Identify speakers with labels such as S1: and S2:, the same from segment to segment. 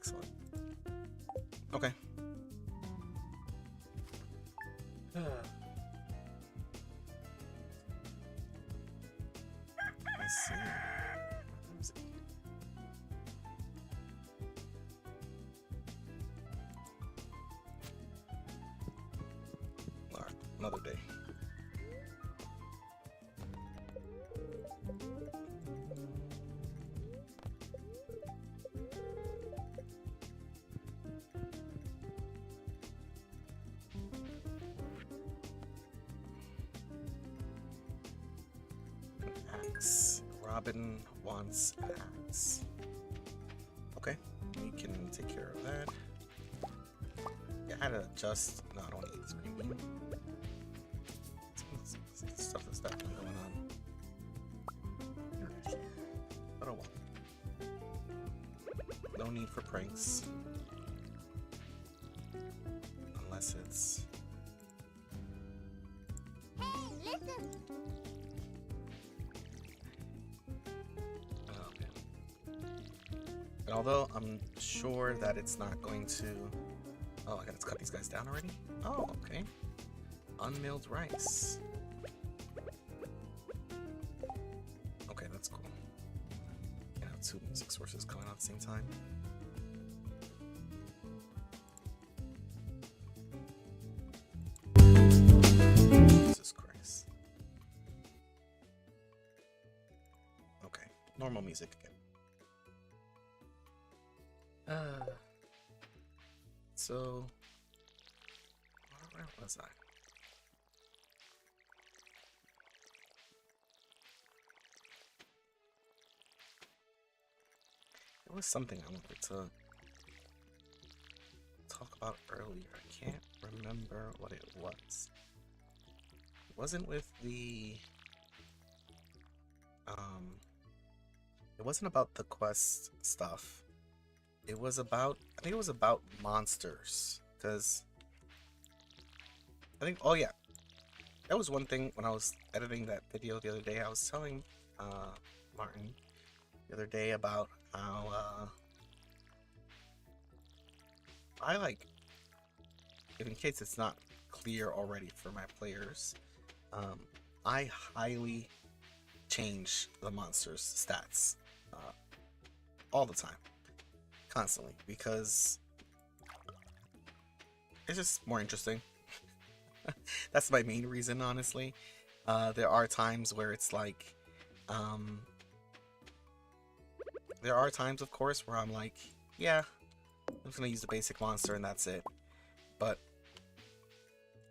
S1: Excellent. Okay. Let's see. Alright, another day. Axe. Robin wants an axe. Okay, we can take care of that. Yeah, I had to adjust. No, I don't need this green bean. Some stuff that's definitely going on. But oh well. No need for pranks. Unless it's...
S2: Hey, listen!
S1: And although I'm sure that it's not going to... Oh, I gotta cut these guys down already? Oh, okay. Unmilled rice. Okay, that's cool. You know, 2 music sources coming on at the same time. Jesus Christ. Okay, normal music again. So where was I? There was something I wanted to talk about earlier. I can't remember what it was. It wasn't with the it wasn't about the quest stuff. It was about, I think it was about monsters, because I think, oh yeah, that was one thing when I was editing that video the other day. I was telling Martin the other day about how I like, if in case it's not clear already for my players, I highly change the monsters' stats all the time. Constantly, because it's just more interesting. That's my main reason, honestly. There are times where it's like, there are times, of course, where I'm like, yeah, I'm just gonna use the basic monster and that's it. But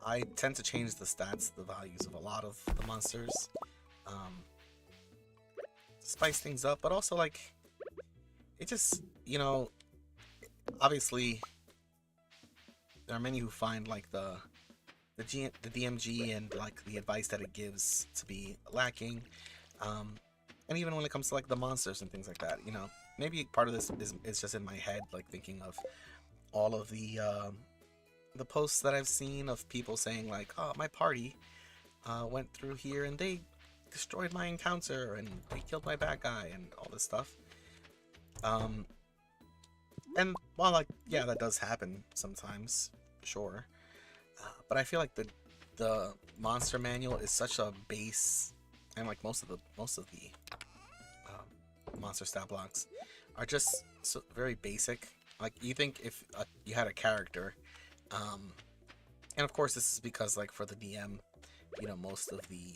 S1: I tend to change the stats, the values of a lot of the monsters, to spice things up, but also like, it just, you know, obviously there are many who find like the DMG and like the advice that it gives to be lacking, and even when it comes to like the monsters and things like that, you know, maybe part of this is just in my head, like thinking of all of the posts that I've seen of people saying like, oh, my party went through here and they destroyed my encounter and they killed my bad guy and all this stuff. And while like, yeah, that does happen sometimes, sure. But I feel like the monster manual is such a base, and like most of the monster stat blocks are just so very basic. Like you think if you had a character, and of course this is because like for the DM, you know, most of the,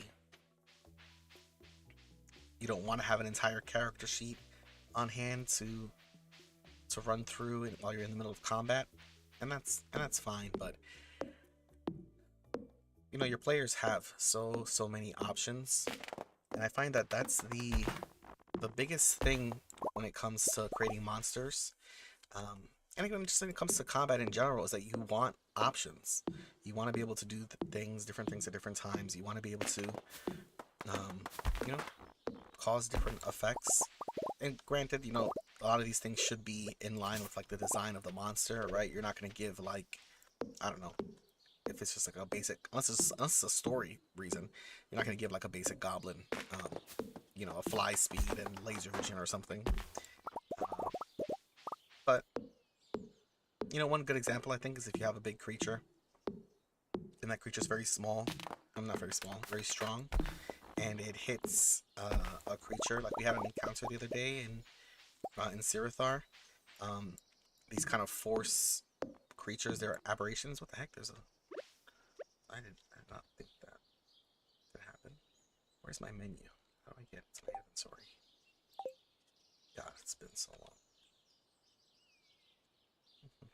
S1: you don't want to have an entire character sheet on hand to run through it while you're in the middle of combat, and that's fine. But you know, your players have so many options, and I find that that's the biggest thing when it comes to creating monsters, and even just when it comes to combat in general, is that you want options. You want to be able to do different things at different times. You want to be able to you know, cause different effects. And granted, you know, a lot of these things should be in line with like the design of the monster, right? You're not going to give like, I don't know, if it's just like a basic, unless it's a story reason, you're not going to give like a basic goblin, you know, a fly speed and laser vision or something. But You know, one good example I think is if you have a big creature and that creature's very small. I'm not very small, very strong, and it hits a creature. Like we had an encounter the other day in Sirathar. Um, these kind of force creatures, they're aberrations. What the heck? I did not think that could happen. Where's my menu? How do I get to my inventory? God, it's been so long. Can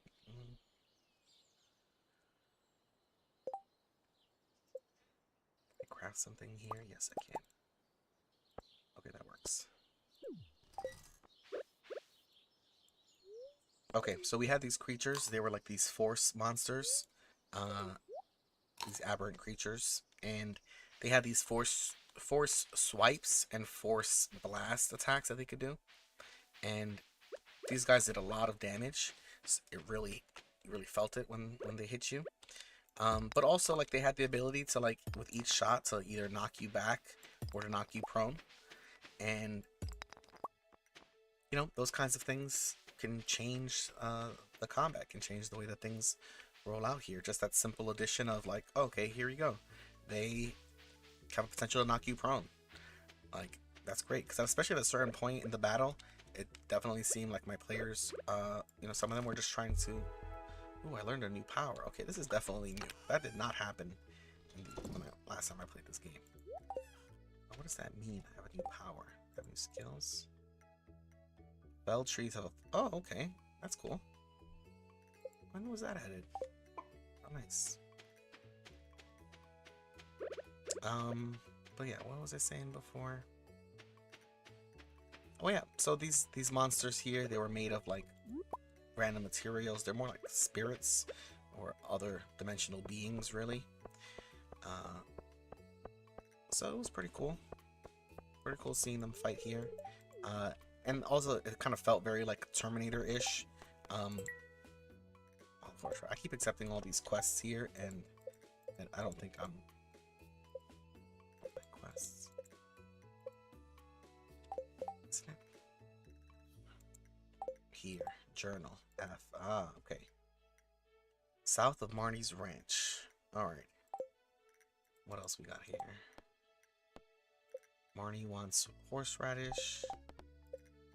S1: I craft something here? Yes, I can. Okay, that works. Okay, so we had these creatures. They were like these force monsters, these aberrant creatures, and they had these force swipes and force blast attacks that they could do. And these guys did a lot of damage. It really, you really felt it when they hit you. But also like they had the ability to like with each shot to either knock you back or to knock you prone. And you know, those kinds of things can change the combat, can change the way that things roll out here. Just that simple addition of like, okay, here you go. They have a potential to knock you prone. Like, that's great. Because especially at a certain point in the battle, it definitely seemed like my players, you know, some of them were just trying to... Ooh, I learned a new power. Okay, this is definitely new. That did not happen last time I played this game. What does that mean? I have a new power. I have new skills. Bell trees have a... Oh, okay. That's cool. When was that added? Oh, nice. But yeah, what was I saying before? Oh yeah, so these monsters here, they were made of like random materials. They're more like spirits or other dimensional beings, really. So it was pretty cool. Pretty cool seeing them fight here. And also, it kind of felt very like Terminator-ish. I keep accepting all these quests here, and I don't think I'm... Quests. Isn't it? Here, journal, F. Ah, okay. South of Marnie's Ranch. Alright. What else we got here? Marnie wants horseradish.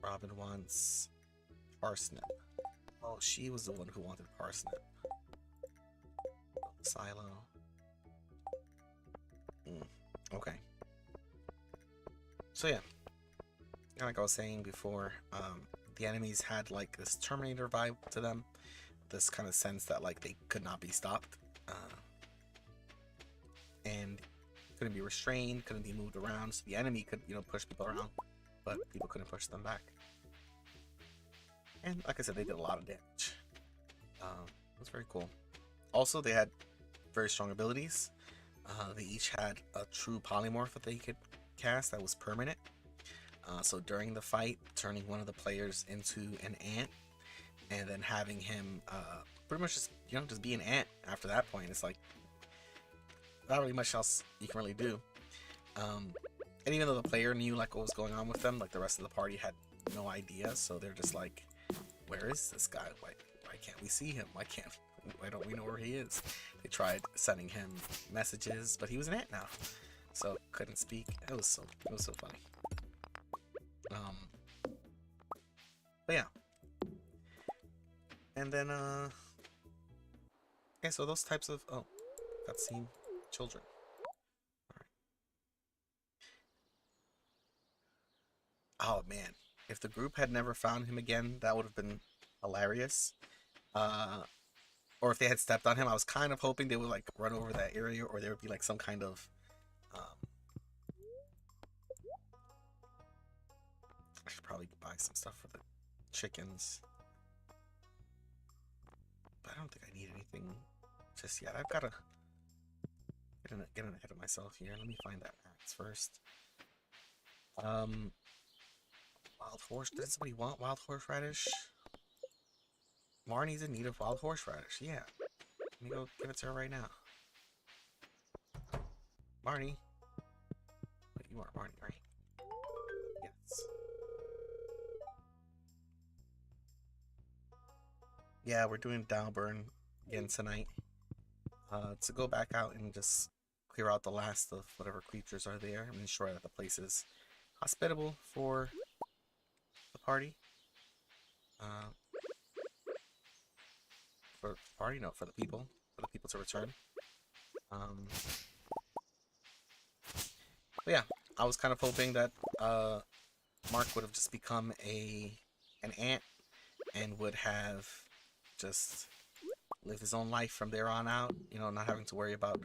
S1: Robin wants parsnip. Oh, she was the one who wanted parsnip. Silo. Okay. So yeah, like I was saying before, the enemies had like this Terminator vibe to them. This kind of sense that like they could not be stopped. And couldn't be restrained, couldn't be moved around. So the enemy could, you know, push people around, but people couldn't push them back. And like I said, they did a lot of damage. It was very cool. Also, they had very strong abilities. They each had a true polymorph that they could cast that was permanent. So during the fight, turning one of the players into an ant, and then having him pretty much just, you know, just be an ant after that point. It's like not really much else you can really do. And even though the player knew like what was going on with them, like the rest of the party had no idea. So they're just like, where is this guy? Why can't we see him? Why don't we know where he is? They tried sending him messages, but he was an ant now, so couldn't speak. It was so funny. But yeah. And then yeah, so those types of cutscene children. Alright. Oh man. If the group had never found him again, that would have been hilarious. Or if they had stepped on him, I was kind of hoping they would like run over that area, or there would be like some kind of I should probably buy some stuff for the chickens, but I don't think I need anything just yet. I've got to get ahead of myself here. Let me find that axe first. Wild horse. Did somebody want wild horseradish? Marnie's in need of wild horseradish. Yeah. Let me go give it to her right now. Marnie. Wait, you are Marnie, right? Yes. Yeah, we're doing Dalburn again tonight. To go back out and just clear out the last of whatever creatures are there and ensure that the place is hospitable for the party. Uh, for the party, no, for the people to return. Um, but yeah, I was kind of hoping that uh, Mark would have just become an ant and would have just lived his own life from there on out. You know, not having to worry about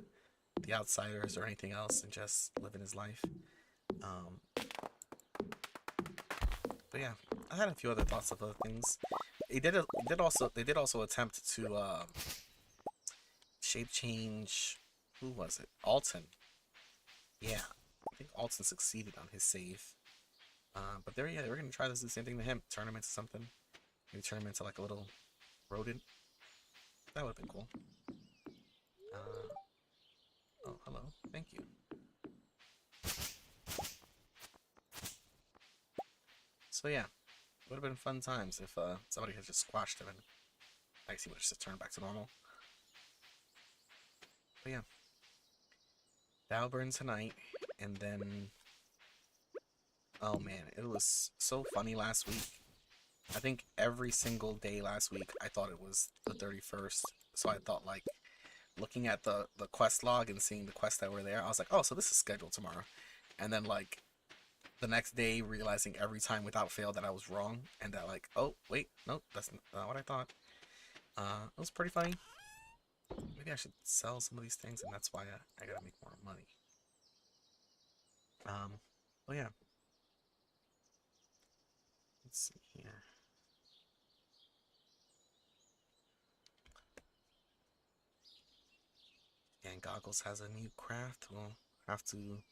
S1: the outsiders or anything else, and just living his life. Um, but yeah, I had a few other thoughts of other things. They did also attempt to shape change. Who was it? Alton. Yeah, I think Alton succeeded on his save. But they're, yeah, they were gonna try this the same thing to him. Turn him into something. Maybe turn him into like a little rodent. That would have been cool. Uh, oh, hello. Thank you. So yeah, would have been fun times if somebody had just squashed him and I guess he would have just turned back to normal. But yeah, Dalburn tonight, and then oh man, it was so funny last week. I think every single day last week I thought it was the 31st. So I thought like looking at the quest log and seeing the quests that were there, I was like, oh, so this is scheduled tomorrow. And then like the next day realizing every time without fail that I was wrong and that like, oh wait, nope, that's not what I thought. It was pretty funny. Maybe I should sell some of these things and that's why I gotta make more money. Oh yeah, let's see here. And Goggles has a new craft. We'll have to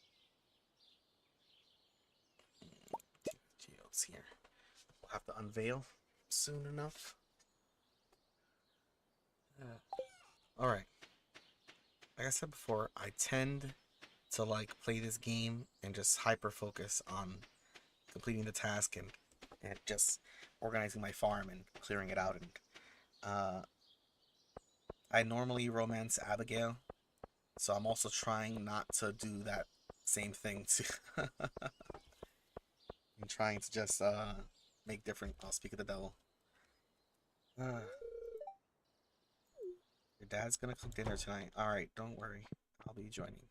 S1: geodes here. We'll have to unveil soon enough. All right. Like I said before, I tend to like play this game and just hyper focus on completing the task and just organizing my farm and clearing it out. And uh, I normally romance Abigail, so I'm also trying not to do that same thing. I'm trying to just make different. I'll speak of the devil. Uh, your dad's gonna cook dinner tonight. All right, don't worry. I'll be joining.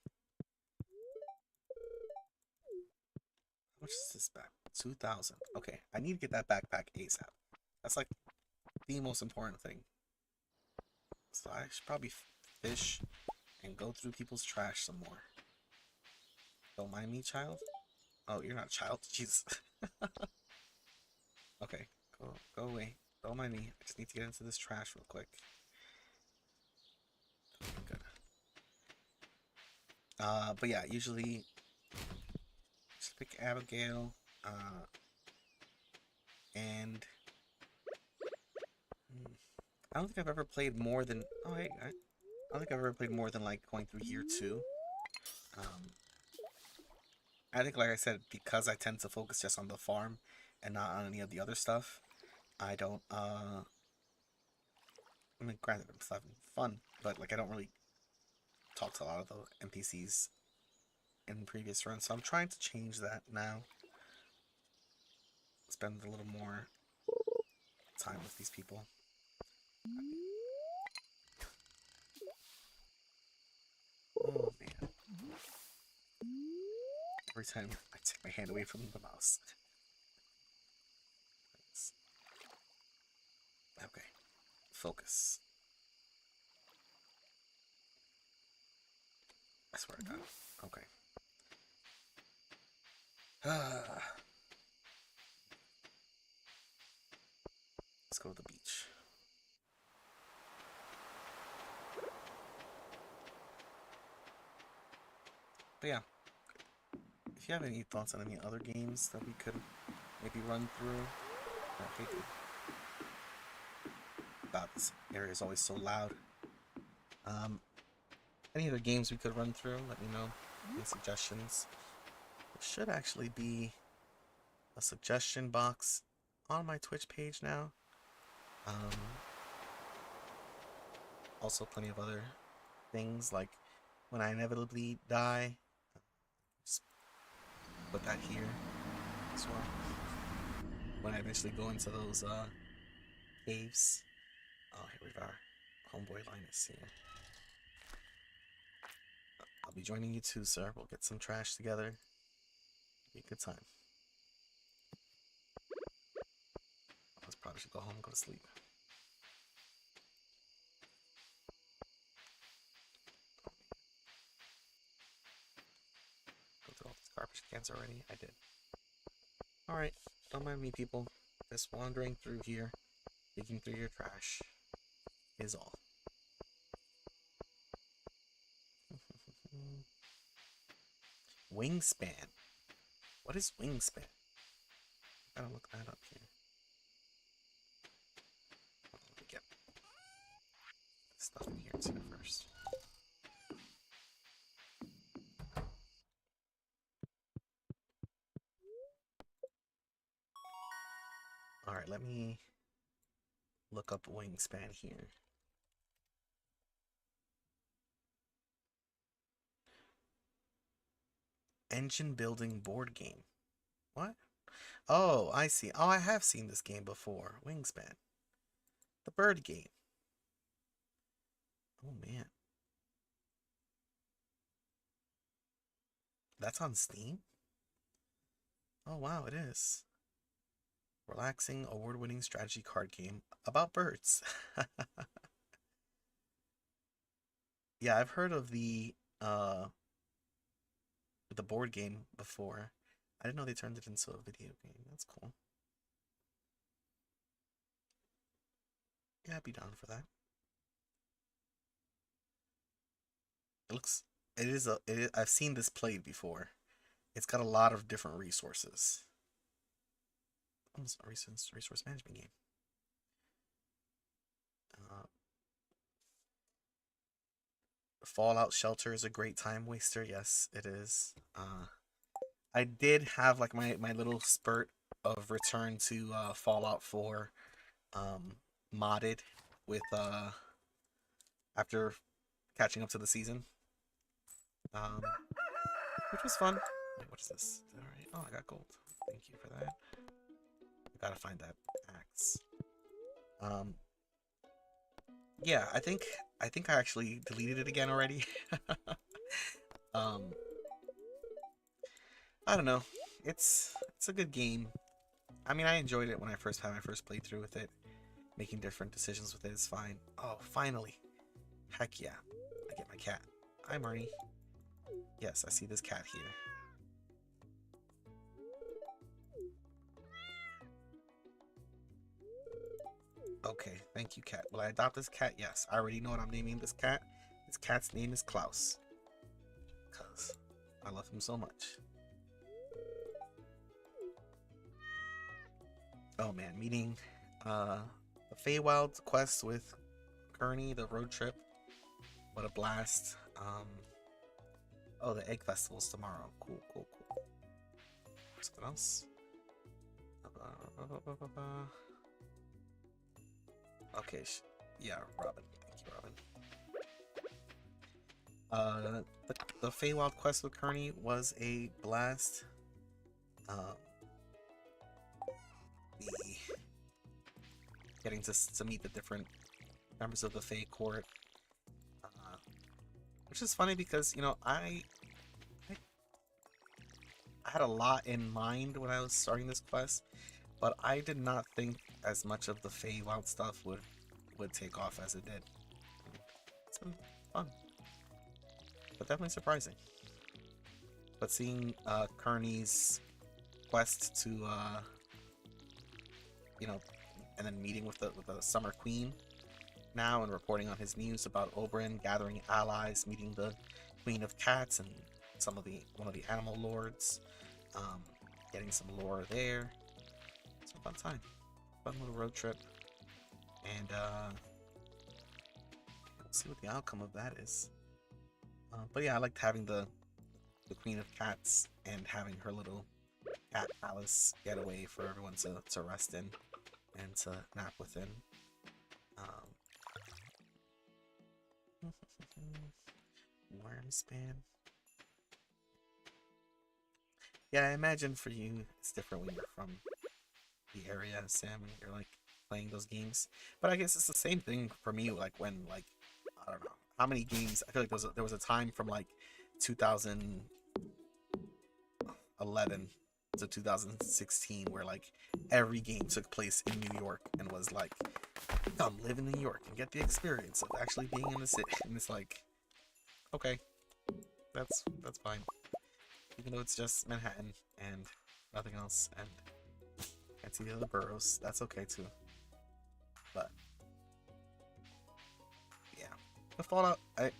S1: How much is this back? 2,000. Okay, I need to get that backpack ASAP. That's like the most important thing. So I should probably fish and go through people's trash some more. Don't mind me, child. Oh, you're not a child. Jesus. Okay, go away. Don't mind me. I just need to get into this trash real quick. Good. But yeah, usually just pick Abigail. And I don't think I've ever played more than. Oh, hey, I don't think I've ever played more than like going through year 2. Um, I think, like I said, because I tend to focus just on the farm and not on any of the other stuff, I don't. I mean, granted, I'm still having fun, but like I don't really talk to a lot of the NPCs in previous runs, so I'm trying to change that now. Spend a little more time with these people. Oh man! Every time I take my hand away from the mouse. Okay, focus. I swear to God. Okay. Let's go to the beach. But yeah, if you have any thoughts on any other games that we could maybe run through, I hate about this area is always so loud. Um, any other games we could run through? Let me know. Any suggestions? There should actually be a suggestion box on my Twitch page now. Um, also plenty of other things, like when I inevitably die, just put that here as well. When I eventually go into those caves. Oh, here we are. Homeboy Linus here. I'll be joining you too, sir. We'll get some trash together. Be a good time. I probably should go home and go to sleep. Go through all these garbage cans already? I did. Alright, don't mind me, people. Just wandering through here, digging through your trash is all. Wingspan. What is wingspan? Gotta look that up here. Let me get stuff in here too first. Alright, let me look up wingspan here. Engine building board game. What? Oh, I see. Oh, I have seen this game before. Wingspan. The bird game. Oh, man. That's on Steam? Oh, wow, it is. Relaxing, award-winning strategy card game about birds. Yeah, I've heard of the board game before. I didn't know they turned it into a video game. That's cool. Yeah, I'd be down for that. It looks. It is a. I've seen this played before. It's got a lot of different resources. Almost a resource management game. Uh, Fallout Shelter is a great time waster. Yes, it is. I did have like my little spurt of return to Fallout 4 modded with after catching up to the season. Um, which was fun. Wait, what is this? Alright. Oh, I got gold. Thank you for that. I gotta find that axe. Yeah, I actually deleted it again already. um, I don't know. It's a good game. I mean, I enjoyed it when I first had my first playthrough with it. Making different decisions with it is fine. Oh, finally. Heck yeah. I get my cat. Hi, Marnie. Yes, I see this cat here. Okay, thank you, cat. Will I adopt this cat? Yes. I already know what I'm naming this cat. This cat's name is Klaus. Because I love him so much. Oh man, meeting the Feywild quest with Kearney, the road trip. What a blast. Oh, the egg festival's tomorrow. Cool, cool, cool. Something else? Okay, yeah, Robin. Thank you, Robin. The Feywild quest with Kearney was a blast. The getting to meet the different members of the Fey court, which is funny because I had a lot in mind when I was starting this quest, but I did not think as much of the Feywild stuff would take off as it did. It's been fun, but definitely surprising. But seeing Kearney's quest to and then meeting with the Summer Queen now and reporting on his news about Oberyn gathering allies, meeting the Queen of Cats and one of the animal lords, getting some lore there. It's a fun time, fun little road trip, and we'll see what the outcome of that is. But yeah, I liked having the Queen of Cats and having her little cat palace getaway for everyone to rest in and to nap within. Worm span. Yeah, I imagine for you it's different when you're from the area, Sam, and you're like playing those games. But I guess it's the same thing for me. Like when like I don't know how many games. I feel like there was a time from like 2011 to 2016 where like every game took place in New York and was like, come live in New York and get the experience of actually being in the city. And it's like, okay, that's fine. Even though it's just Manhattan and nothing else, and can't see the other boroughs, that's okay too. But yeah, the Fallout, I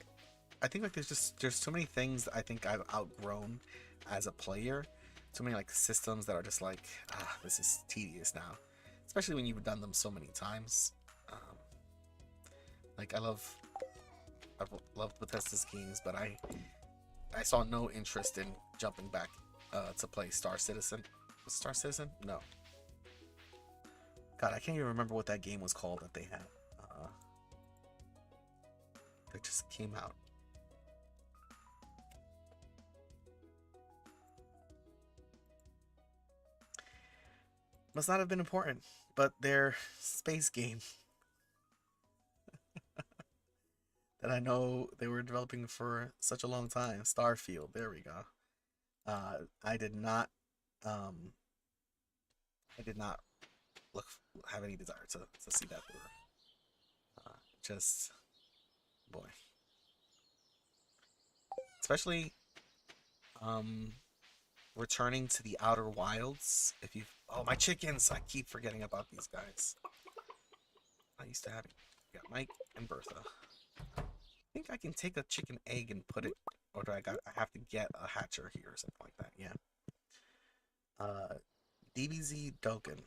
S1: think like there's too many things that I think I've outgrown as a player. Too many like systems that are just like, this is tedious now, especially when you've done them so many times. Um, like I've loved Bethesda's games, but I saw no interest in jumping back to play Star Citizen. Was Star Citizen? No. God, I can't even remember what that game was called that they had. That just came out. Must not have been important, but their space game that I know they were developing for such a long time, Starfield. There we go. I did not, um, I did not look have any desire to see that through. Just boy, especially um, returning to the Outer Wilds. If you, oh my chickens, I keep forgetting about these guys. I used to have it. Got Mike and Bertha. I think I can take a chicken egg and put it, or do I have to get a hatcher here or something like that. Yeah. Uh, DBZ Doken.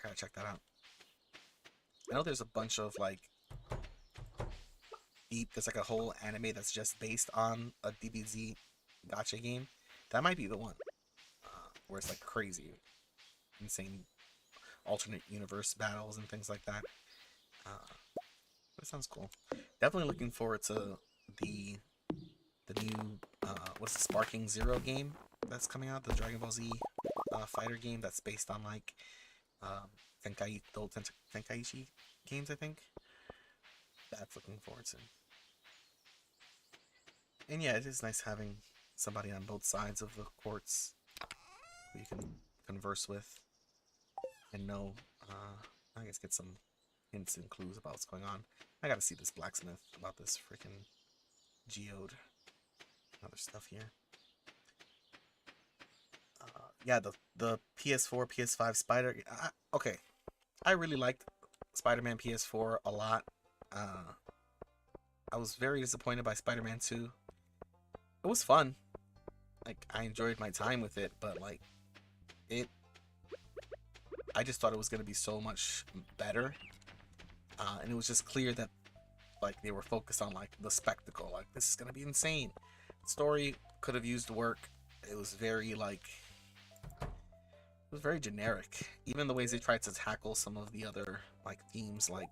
S1: Gotta check that out. I know there's a bunch of like there's like a whole anime that's just based on a DBZ gotcha game. That might be the one where it's like crazy, insane alternate universe battles and things like that. Uh, that sounds cool. Definitely looking forward to the new what's the Sparking Zero game that's coming out, the Dragon Ball Z fighter game that's based on like the old Tenkaichi games, I think. That's looking forward to. And yeah, it is nice having somebody on both sides of the courts who you can converse with and know, I guess get some hints and clues about what's going on. I gotta see this blacksmith about this freaking geode. Other stuff here. Yeah, the PS4, PS5 Spider. Okay, I really liked Spider-Man PS4 a lot. Uh, I was very disappointed by Spider-Man 2. It was fun. Like I enjoyed my time with it, but like it, I just thought it was gonna be so much better. And it was just clear that like they were focused on like the spectacle. Like this is gonna be insane. Story could have used work. It was very like it was very generic. Even the ways they tried to tackle some of the other like themes like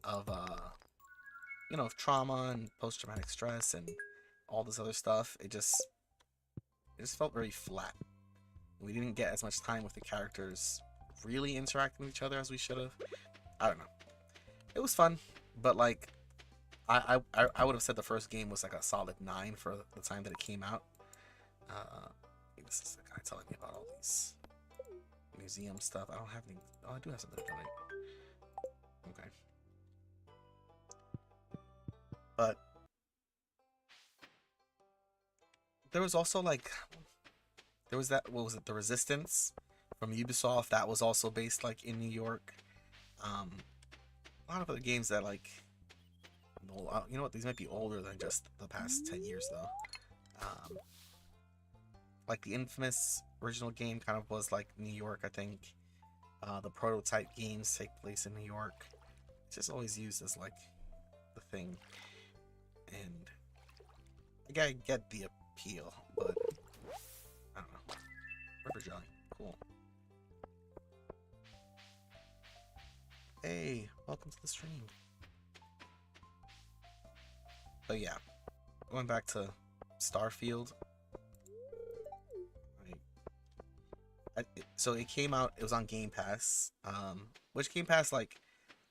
S1: of of trauma and post-traumatic stress and all this other stuff, it just felt very flat. We didn't get as much time with the characters really interacting with each other as we should have. I don't know. It was fun, but like I would have said the first game was like a solid 9 for the time that it came out. This is the guy telling me about all these museum stuff. I don't have any. Oh, I do have something to donate. Okay, but there was also like there was that, what was it, the Resistance from Ubisoft, that was also based like in New York. Um, a lot of other games that like, you know what, these might be older than just the past 10 years though. Like the infamous original game kind of was like New York, I think. The prototype games take place in New York. It's just always used as like the thing, and I get the appeal, but I don't know. River Jelly, cool. Hey, welcome to the stream. But yeah, going back to Starfield, so it came out. It was on Game Pass. Which Game Pass, like,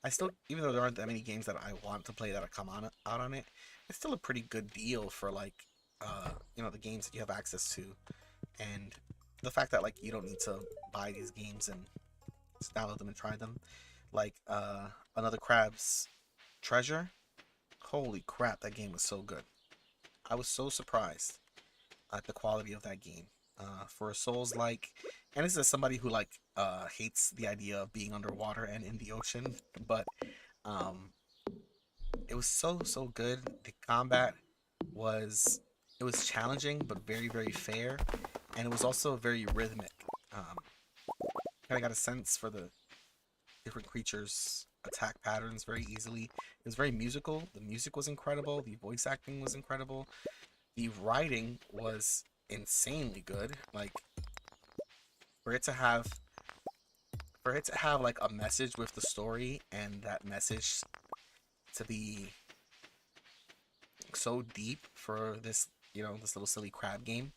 S1: I still, even though there aren't that many games that I want to play that come on out on it, it's still a pretty good deal for like, the games that you have access to, and the fact that like you don't need to buy these games and just download them and try them. Like, Another Crab's Treasure. Holy crap, that game was so good. I was so surprised at the quality of that game. For a Souls like, and this is somebody who like hates the idea of being underwater and in the ocean, but um, it was so good. The combat was it was challenging but very fair, and it was also very rhythmic. Um, kind of got a sense for the different creatures' attack patterns very easily. It was very musical. The music was incredible. The voice acting was incredible. The writing was insanely good. Like, for it to have like a message with the story, and that message to be so deep for this, this little silly crab game.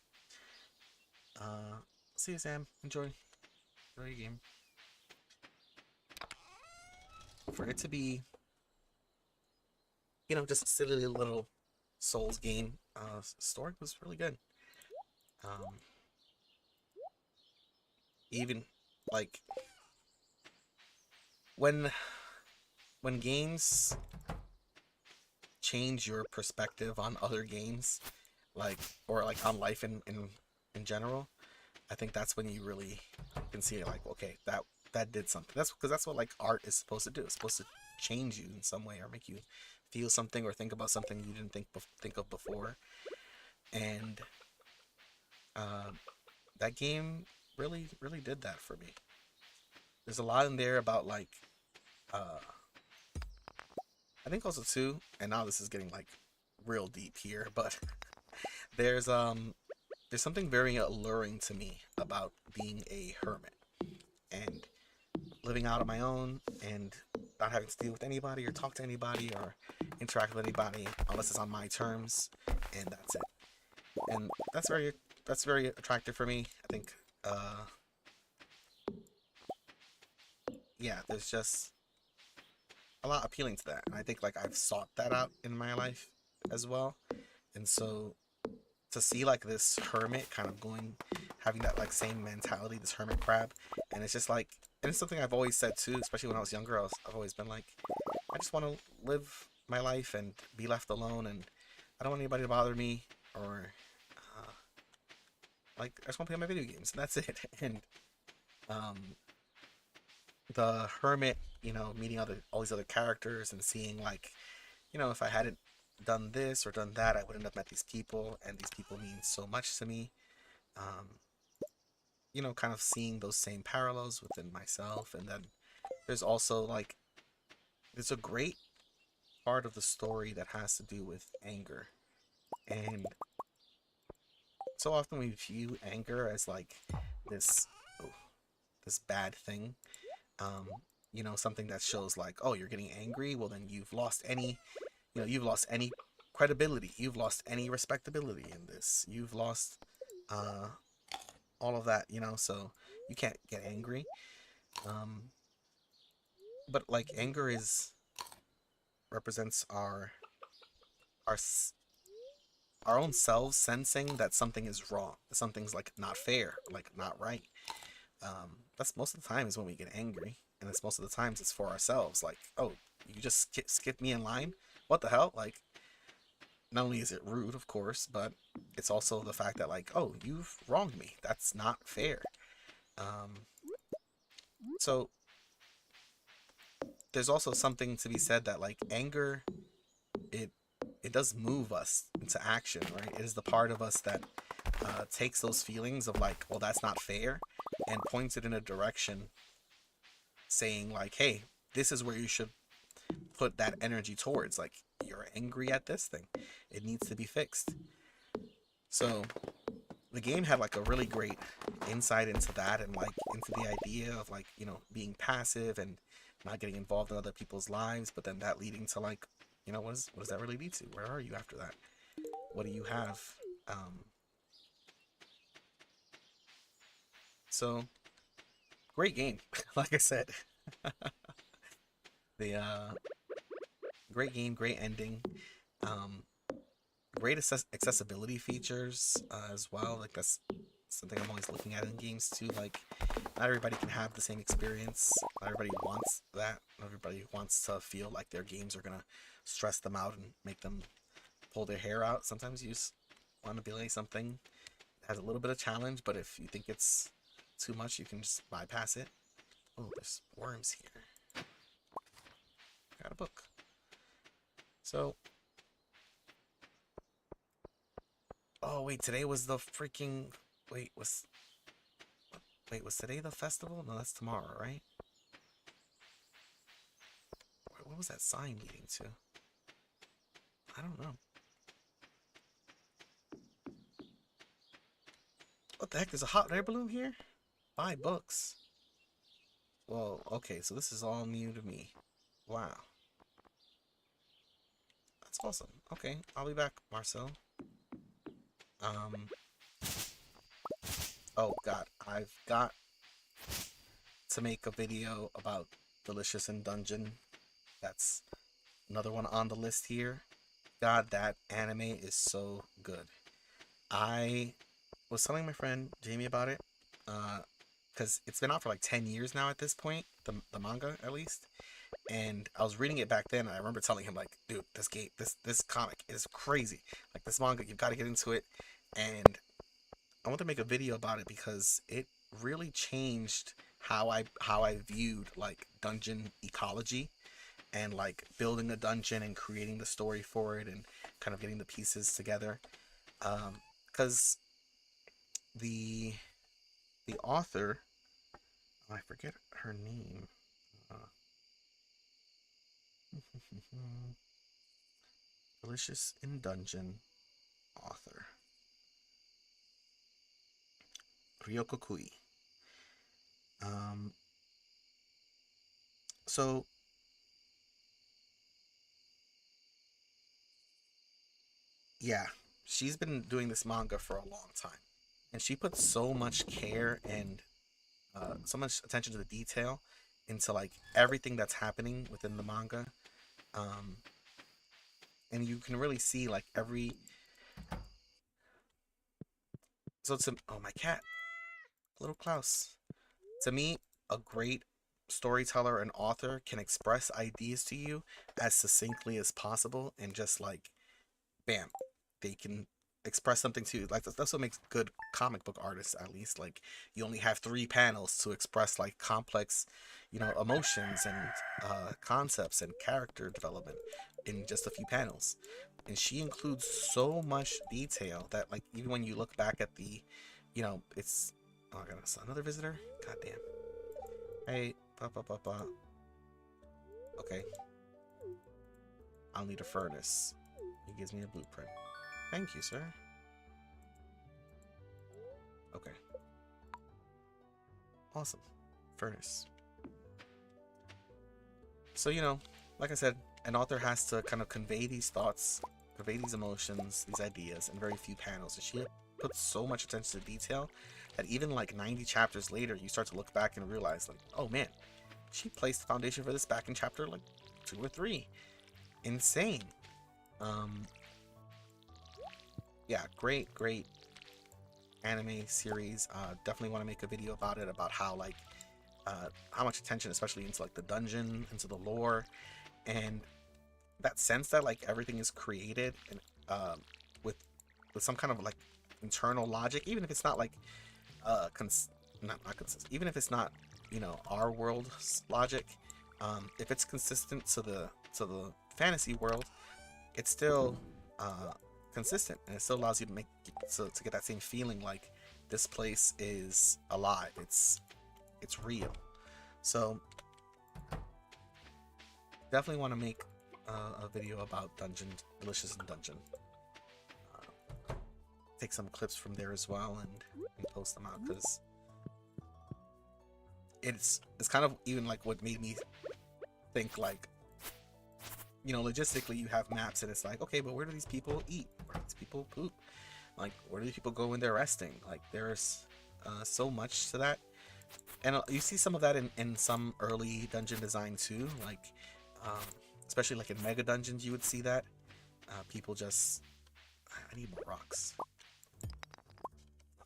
S1: See you, Sam. Enjoy your game. For it to be, just a silly little Souls game, story was really good. Um, Even like when games change your perspective on other games, like, or like on life in general, I think that's when you really can see it. Like, okay, that did something. That's because that's what like art is supposed to do. It's supposed to change you in some way, or make you feel something, or think about something you didn't think of before. And uh, that game really did that for me. There's a lot in there about like, uh, I think also too, and now this is getting like real deep here, but there's something very alluring to me about being a hermit and living out on my own, and not having to deal with anybody or talk to anybody or interact with anybody unless it's on my terms, and that's it. And that's very attractive for me. I think, yeah, there's just a lot appealing to that, and I think like I've sought that out in my life as well. And so to see like this hermit kind of having that like same mentality, this hermit crab, and it's just like, and it's something I've always said too, especially when I was younger. I've always been like, I just want to live my life and be left alone, and I don't want anybody to bother me, or uh, like, I just want to play my video games, and that's it. And um, the hermit, meeting all these other characters and seeing like, if I hadn't done this or done that, I wouldn't have met these people, and these people mean so much to me. Um, kind of seeing those same parallels within myself, and then there's also like, there's a great part of the story that has to do with anger, and so often we view anger as like this oh, this bad thing. Um, something that shows like, oh, you're getting angry, well then you've lost any credibility, you've lost any respectability in this, you've lost uh all of that, so you can't get angry. Um, but like, anger is represents our our own selves sensing that something is wrong, that something's like not fair, like not right. That's most of the time is when we get angry, and it's most of the times it's for ourselves. Like, oh, you just skip me in line? What the hell? Like, not only is it rude, of course, but it's also the fact that like, oh, you've wronged me. That's not fair. Um, so there's also something to be said that like anger, it it does move us into action, right? It is the part of us that takes those feelings of like, well, that's not fair, and points it in a direction, saying like, hey, this is where you should put that energy towards. Like, you're angry at this thing, it needs to be fixed. So the game had like a really great insight into that, and like into the idea of like, being passive and not getting involved in other people's lives, but then that leading to like you know, what does that really lead to? Where are you after that? What do you have? So great game. Like I said, the great game, great ending, um, great accessibility features as well. Like that's something I'm always looking at in games too. Like not everybody can have the same experience. Not everybody wants that. Not everybody wants to feel like their games are gonna stress them out and make them pull their hair out. Sometimes you just want to be something that has a little bit of challenge, but if you think it's too much, you can just bypass it. Oh, there's worms here. Got a book. So, oh wait, today was the freaking. Wait, was today the festival? No, that's tomorrow, right? What was that sign leading to? I don't know. What the heck? There's a hot air balloon here? Buy books. Well, okay, so this is all new to me. Wow. That's awesome. Okay, I'll be back, Marcel. Um, oh god, I've got to make a video about Delicious in Dungeon. That's another one on the list here. God, that anime is so good. I was telling my friend Jamie about it, because it's been out for like 10 years now at this point, the manga at least. And I was reading it back then, and I remember telling him like, dude, this comic is crazy. Like this manga, you've got to get into it. And I want to make a video about it because it really changed how I viewed like dungeon ecology and like building a dungeon and creating the story for it and kind of getting the pieces together. Because the the author, oh, I forget her name. Uh, Delicious in Dungeon author Ryoko Kui. Um, so yeah, she's been doing this manga for a long time, and she puts so much care and so much attention to the detail into like everything that's happening within the manga. Um, and you can really see like every so to oh my cat, little Klaus. To me, a great storyteller and author can express ideas to you as succinctly as possible and just like bam, they can express something to you. Like that's what makes good comic book artists, at least. Like you only have 3 panels to express like complex, emotions and concepts and character development in just a few panels. And she includes so much detail that like even when you look back at the, it's oh my goodness, another visitor. God damn. Hey, pa. Okay, I'll need a furnace. He gives me a blueprint. Thank you, sir. Okay. Awesome. Furnace. So, like I said, an author has to kind of convey these thoughts, convey these emotions, these ideas in very few panels. And she puts so much attention to detail that even like 90 chapters later, you start to look back and realize, like, oh man, she placed the foundation for this back in chapter like 2 or 3. Insane. Yeah, great anime series. Definitely want to make a video about it, about how much attention, especially into like the dungeon, into the lore, and that sense that like everything is created and with some kind of like internal logic, even if it's not like not consistent, even if it's not our world's logic, if it's consistent to the fantasy world, it's still consistent, and it still allows you to to get that same feeling like this place is alive, it's real. So definitely want to make a video about Delicious in Dungeon. Take some clips from there as well and post them out, because it's kind of even like what made me think like you know, logistically you have maps and it's like, okay, but where do these people eat? Where do these people poop? Like, where do these people go when they're resting? Like, there's so much to that. And you see some of that in some early dungeon design too. Like, um, especially like in mega dungeons, you would see that. People just... I need more rocks.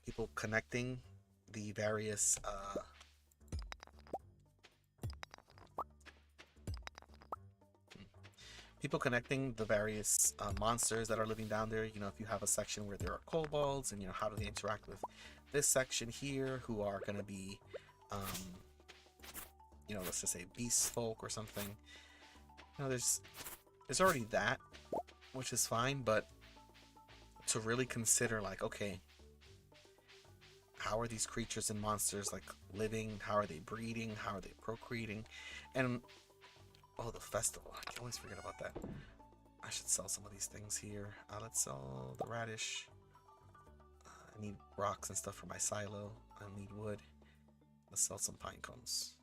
S1: People connecting the various... people connecting the various monsters that are living down there. You know, if you have a section where there are kobolds, and you know, how do they interact with this section here, who are going to be, you know, let's just say beast folk or something. You know, there's already that, which is fine, but to really consider, like, okay, how are these creatures and monsters like living? How are they breeding? How are they procreating? And oh, the festival. I can always forget about that. I should sell some of these things here. Let's sell the radish. I need rocks and stuff for my silo. I need wood. Let's sell some pine cones.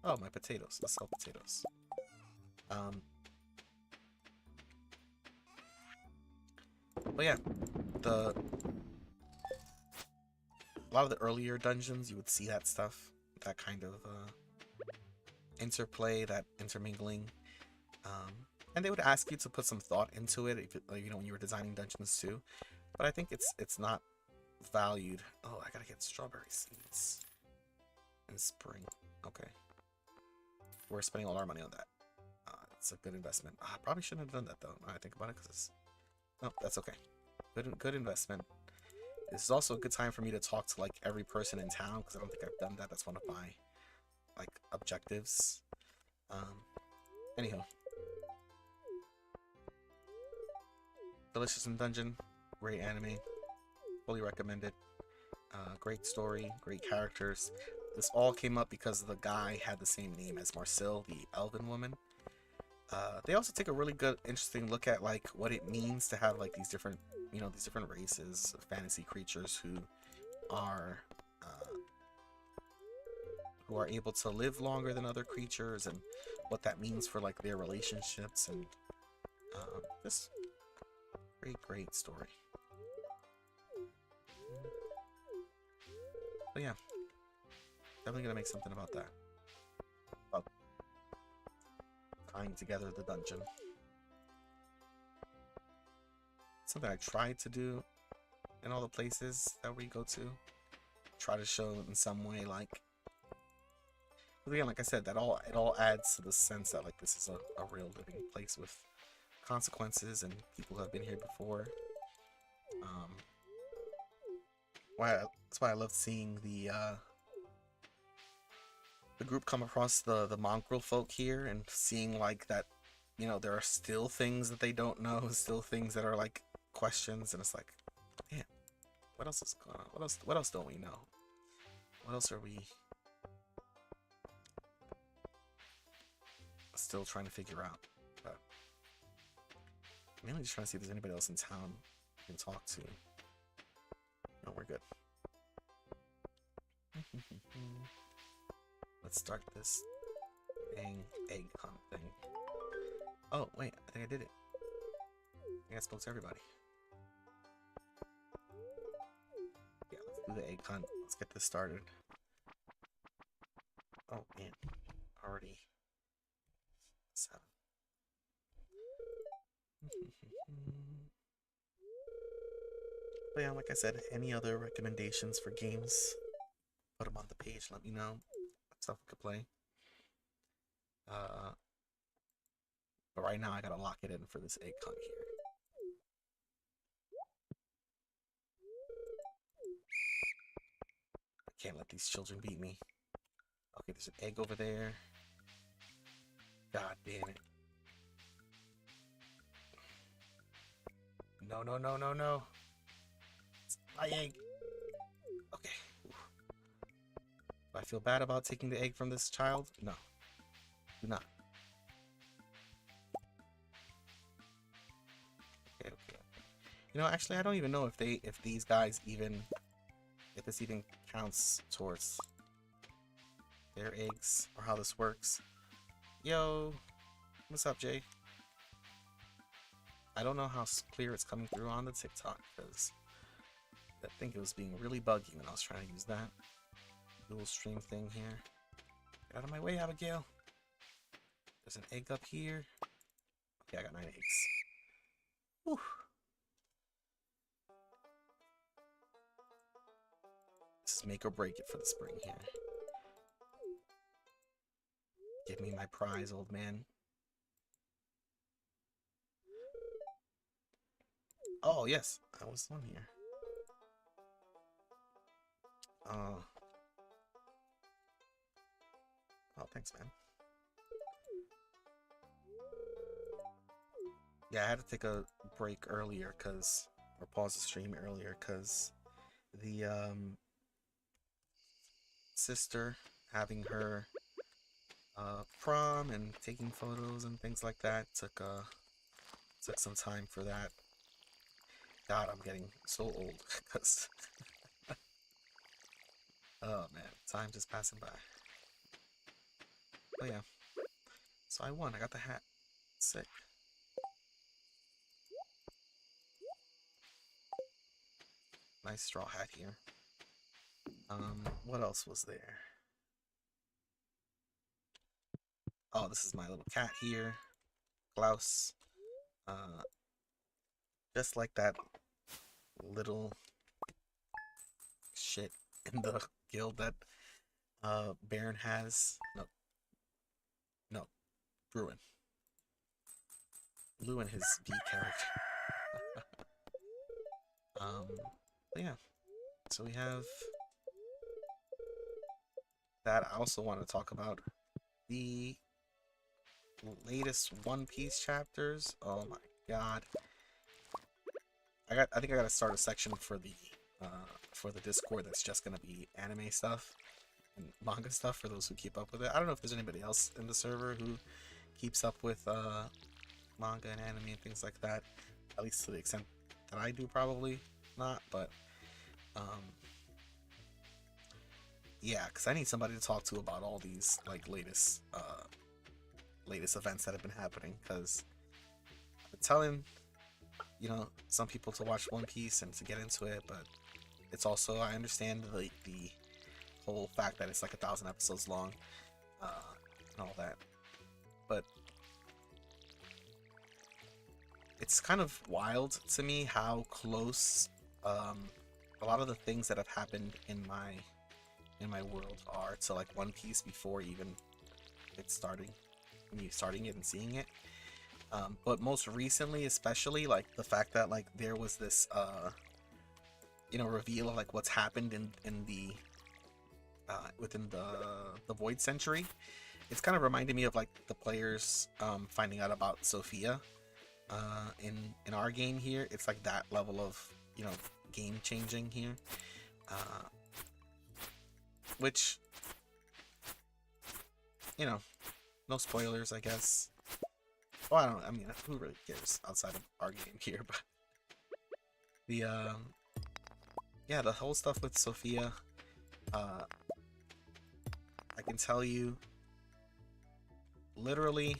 S1: Oh, my potatoes. Let's sell potatoes. But yeah, a lot of the earlier dungeons, you would see that stuff, that kind of interplay, that intermingling, and they would ask you to put some thought into it, if it, like, you know, when you were designing dungeons too. But I think it's not valued. Oh, I gotta get strawberry seeds in spring. Okay, we're spending all our money on that. It's a good investment. I probably shouldn't have done that though. Now I think about it, because it's... no, that's okay. Good investment. This is also a good time for me to talk to like every person in town, because I don't think I've done that. That's one of my like objectives. Anyhow, delicious in dungeon, great anime, fully recommended. Great story, great characters. This all came up because the guy had the same name as Marcel, the elven woman. They also take a really good, interesting look at like what it means to have like these different, you know, these different races of fantasy creatures who are able to live longer than other creatures, and what that means for like their relationships, and this great story. But yeah, definitely gonna make something about that. About tying together the dungeon. Something I tried to do in all the places that we go to. Try to show in some way, like, but again, like I said, that it all adds to the sense that like this is a real living place with consequences and people who have been here before. That's why I love seeing the group come across the mongrel folk here, and seeing like that, you know, there are still things that they don't know, still things that are like questions, and it's like, man, what else is going on? What else don't we know? What else are we still trying to figure out? But mainly just trying to see if there's anybody else in town we can talk to. No, we're good. Let's start this dang egg hunt thing. Oh, wait, I think I did it. I think I spoke to everybody. Yeah, let's do the egg hunt. Let's get this started. Oh, man. Already 7. But yeah, like I said, any other recommendations for games, put them on the page. Let me know. Stuff we could play. But right now I gotta lock it in for this egg hunt here. I can't let these children beat me. Okay, there's an egg over there. God damn it. No, no, no, no, no. It's my egg. Okay. Do I feel bad about taking the egg from this child? No. Do not. Okay, okay. You know, actually, I don't even know if these guys even, if this even counts towards their eggs, or how this works. Yo, what's up, Jay? I don't know how clear it's coming through on the TikTok, because I think it was being really buggy when I was trying to use that dual stream thing here. Get out of my way, Abigail. There's an egg up here. Okay, I got 9 eggs. Whew. This is make or break it for the spring here. Give me my prize, old man. Oh, yes. I was on here. Oh, thanks, man. Yeah, I had to take a break earlier, or pause the stream earlier, because the, sister having her, prom and taking photos and things like that took some time for that. God, I'm getting so old, because, oh man, time just passing by. Oh yeah, so I won, I got the hat. Sick. Nice straw hat here. What else was there? Oh, this is my little cat here, Klaus. Just like that little shit in the guild that Baron has. No, Bruin. Blue and his B character. Yeah. So we have that. I also want to talk about the latest One Piece chapters. Oh my god. I think I gotta start a section for the Discord that's just gonna be anime stuff and manga stuff for those who keep up with it. I don't know if there's anybody else in the server who keeps up with manga and anime and things like that. At least to the extent that I do, probably not, but yeah, because I need somebody to talk to about all these like latest events that have been happening, because I've been telling some people to watch One Piece and to get into it, but it's also, I understand the whole fact that it's like 1,000 episodes long, and all that, but it's kind of wild to me how close a lot of the things that have happened in my world are to like One Piece before even it's starting it and seeing it. But most recently, especially, like the fact that like there was this reveal of like what's happened in the within the Void Century. It's kind of reminded me of like the players finding out about Sophia in our game here. It's like that level of game changing here, which no spoilers, I guess. Well, I mean, who really cares outside of our game here? But the yeah, the whole stuff with Sophia, I can tell you, literally,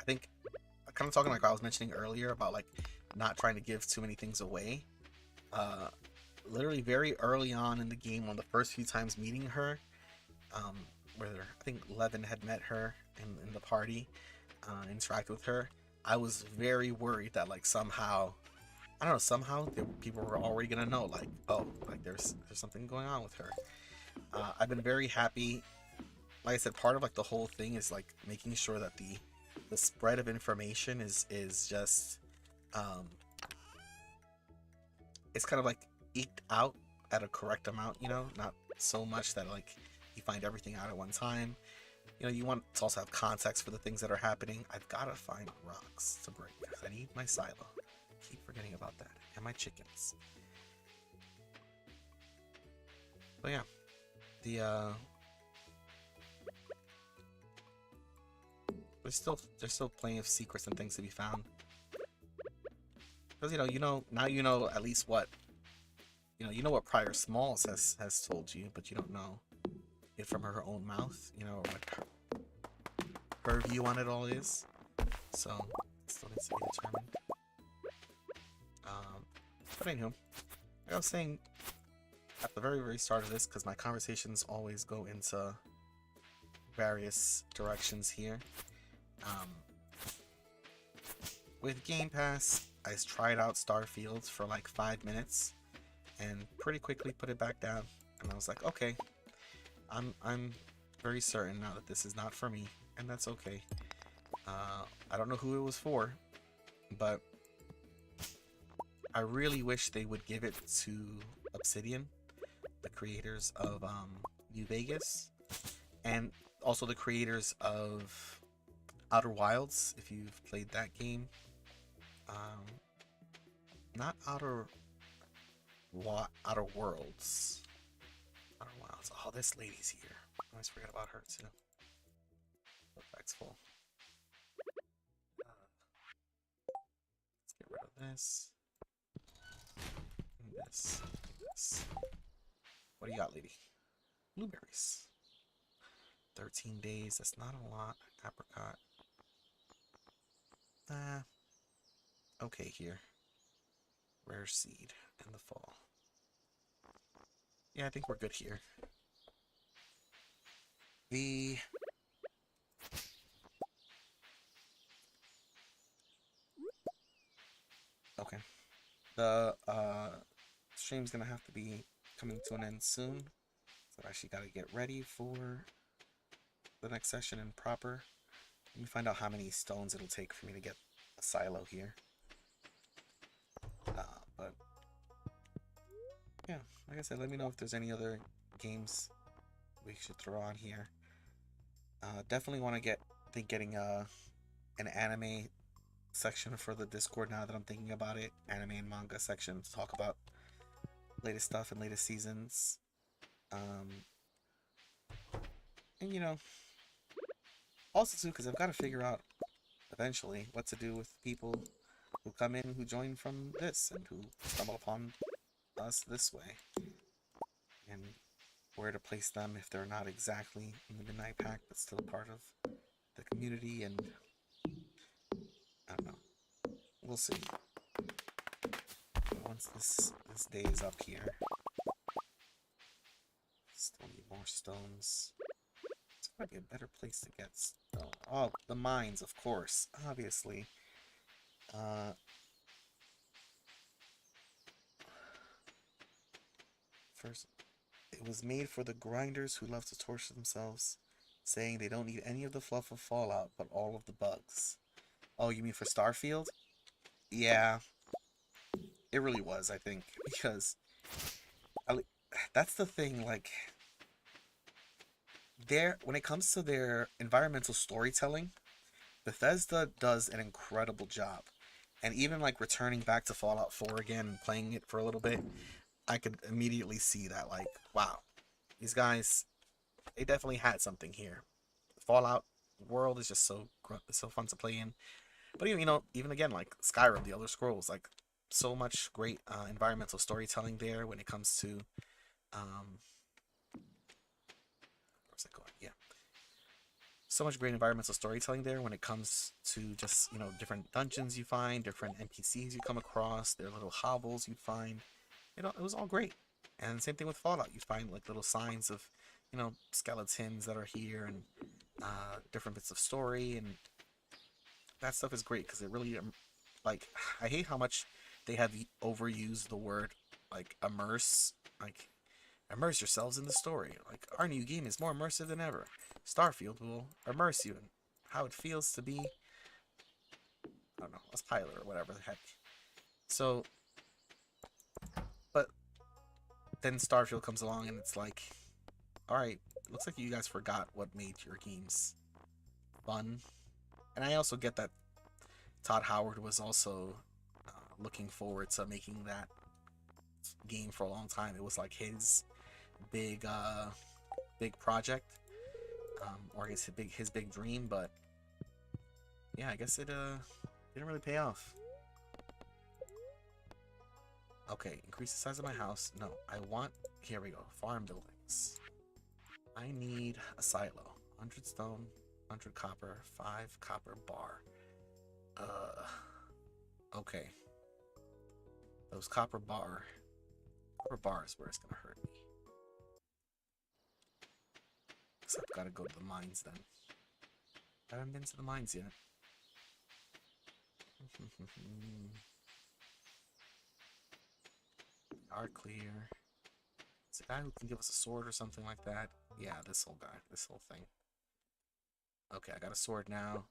S1: I think, kind of talking like I was mentioning earlier about like not trying to give too many things away. Literally very early on in the game, one of the first few times meeting her, where I think Levin had met her in the party, interacted with her, I was very worried that like somehow, I don't know, somehow people were already gonna know, like, oh, like there's something going on with her. I've been very happy. Like I said, part of like the whole thing is like making sure that the spread of information is just it's kind of like eked out at a correct amount, not so much that like you find everything out at one time. You want to also have context for the things that are happening. I've got to find rocks to break because I need my silo. Keep forgetting about that. And my chickens. But yeah, there's still plenty of secrets and things to be found. Because now you know at least what you know what Prior Smalls has told you, but you don't know it from her own mouth. Or what her view on it all is. So still needs to be determined. But anywho, like I was saying at the very start of this, because my conversations always go into various directions here. With Game Pass, I tried out Starfield for like 5 minutes and pretty quickly put it back down. And I was like, okay, I'm very certain now that this is not for me, and that's okay. I don't know who it was for, but I really wish they would give it to Obsidian, the creators of New Vegas, and also the creators of Outer Wilds, if you've played that game. Not Outer Worlds. Outer Wilds. Oh, this lady's here. I always forget about her too. The bag's full. Let's get rid of this. And this. And this. What do you got, lady? Blueberries. 13 days. That's not a lot. Apricot. Okay here. Rare seed in the fall. Yeah, I think we're good here. Okay. The stream's gonna have to be coming to an end soon. So I actually gotta get ready for the next session in proper. Let me find out how many stones it'll take for me to get a silo here. But yeah, like I said, let me know if there's any other games we should throw on here. Definitely want to getting an anime section for the Discord now that I'm thinking about it. Anime and manga section to talk about latest stuff and latest seasons. And you know, also too, because I've got to figure out eventually what to do with people who come in who join from this and who stumble upon us this way, and where to place them if they're not exactly in the Midnight Pact but still part of the community. And I don't know, we'll see. Once this day is up here, still need more stones. It's gotta be a better place to get stone. Oh, the mines, of course, obviously. First, it was made for the grinders who love to torture themselves, saying they don't need any of the fluff of Fallout, but all of the bugs. Oh, you mean for Starfield? Yeah, it really was, I think, because that's the thing, like, when it comes to their environmental storytelling, Bethesda does an incredible job. And even like returning back to Fallout 4 again and playing it for a little bit, I could immediately see that, like, wow, these guys, they definitely had something here. Fallout world is just so fun to play in. But even, even again, like Skyrim, the Elder Scrolls, like, so much great environmental storytelling there when it comes to where's it going? Yeah, so much great environmental storytelling there when it comes to just different dungeons you find, different NPCs you come across, their little hovels you'd find. It was all great. And same thing with Fallout. You find like little signs of skeletons that are here, and different bits of story, and that stuff is great because it really like, I hate how much they have overused the word like immerse. Like, immerse yourselves in the story. Like, our new game is more immersive than ever. Starfield will immerse you in how it feels to be, I don't know, a pilot or whatever the heck. So, but then Starfield comes along and it's like, alright, looks like you guys forgot what made your games fun. And I also get that Todd Howard was also looking forward to making that game for a long time. It was like his big project, or his big dream. But yeah, I guess it didn't really pay off. Okay, increase the size of my house. No, here we go, farm buildings. I need a silo. 100 stone, 100 copper, 5 copper bar. Okay. Those copper bars where it's gonna hurt me. Guess I've gotta go to the mines then. I haven't been to the mines yet. Are clear. It's a guy who can give us a sword or something like that. Yeah, this whole guy, this whole thing. Okay, I got a sword now.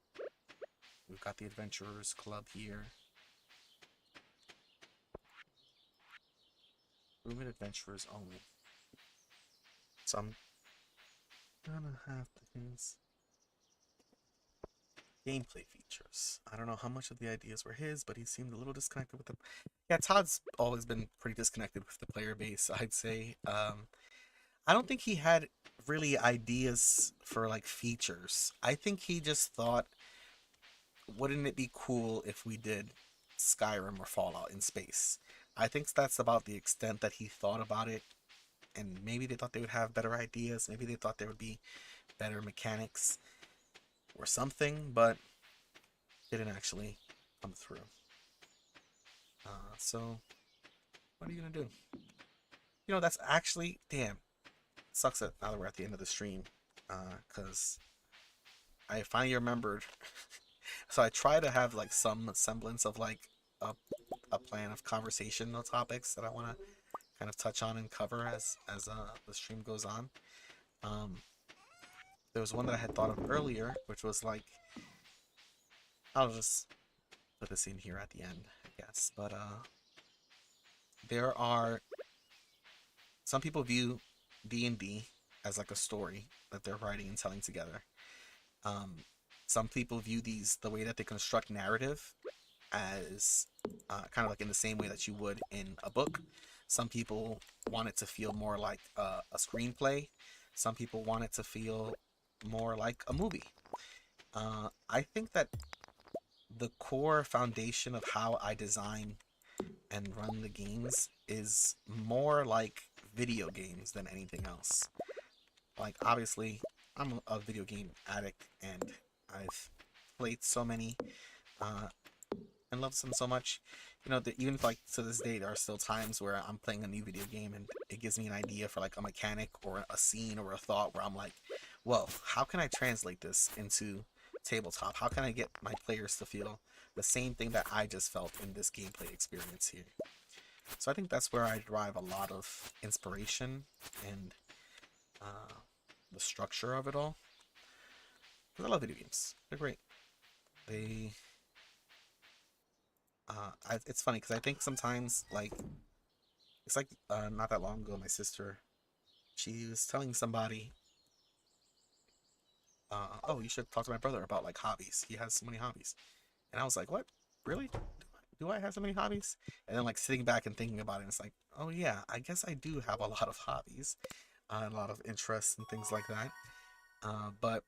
S1: We've got the Adventurers Club here. Room Adventurers only. So I'm gonna have his gameplay features. I don't know how much of the ideas were his, but he seemed a little disconnected with them. Yeah, Todd's always been pretty disconnected with the player base, I'd say. I don't think he had really ideas for like features. I think he just thought, wouldn't it be cool if we did Skyrim or Fallout in space? I think that's about the extent that he thought about it. And maybe they thought they would have better ideas. Maybe they thought there would be better mechanics or something, but didn't actually come through. So, what are you gonna do? You know, that's actually, damn, sucks that now that we're at the end of the stream, because I finally remembered. So I try to have like some semblance of like a, a plan of conversational topics that I want to kind of touch on and cover as the stream goes on. Um, there was one that I had thought of earlier, which was like, I'll just put this in here at the end, I guess. But there are some people view D&D as like a story that they're writing and telling together. Um, some people view the way that they construct narrative as kind of like in the same way that you would in a book. Some people want it to feel more like a screenplay. Some people want it to feel more like a movie. I think that the core foundation of how I design and run the games is more like video games than anything else. Like, obviously, I'm a video game addict and I've played so many uh, and loves them so much. You know, that even if, like, to this day, there are still times where I'm playing a new video game and it gives me an idea for like a mechanic or a scene or a thought where I'm like, well, how can I translate this into tabletop? How can I get my players to feel the same thing that I just felt in this gameplay experience here? So I think that's where I derive a lot of inspiration and uh, the structure of it all. Because I love video games. They're great. They it's funny because I think sometimes like it's like not that long ago my sister, she was telling somebody oh, you should talk to my brother about like hobbies, he has so many hobbies. And I was like, what, really, do I have so many hobbies? And then like sitting back and thinking about it, it's like, oh yeah, I guess I do have a lot of hobbies, and a lot of interests and things like that. But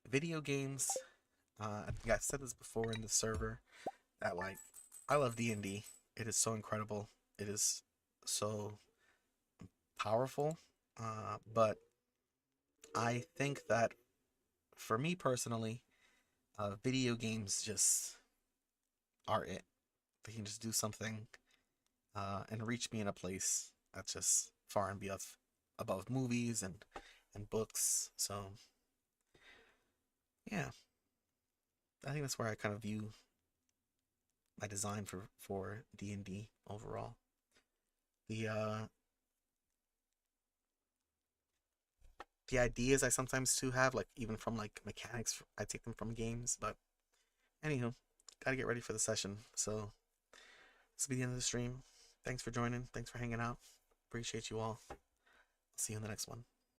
S1: video games, I think I've said this before in the server, that like I love D&D. It is so incredible. It is so powerful. But I think that for me personally, video games just are it. They can just do something and reach me in a place that's just far and above movies and books. So yeah, I think that's where I kind of view my design for D&D overall. The the ideas I sometimes too have, like even from like mechanics, I take them from games. But anywho, gotta get ready for the session. So this will be the end of the stream. Thanks for joining. Thanks for hanging out. Appreciate you all. See you in the next one.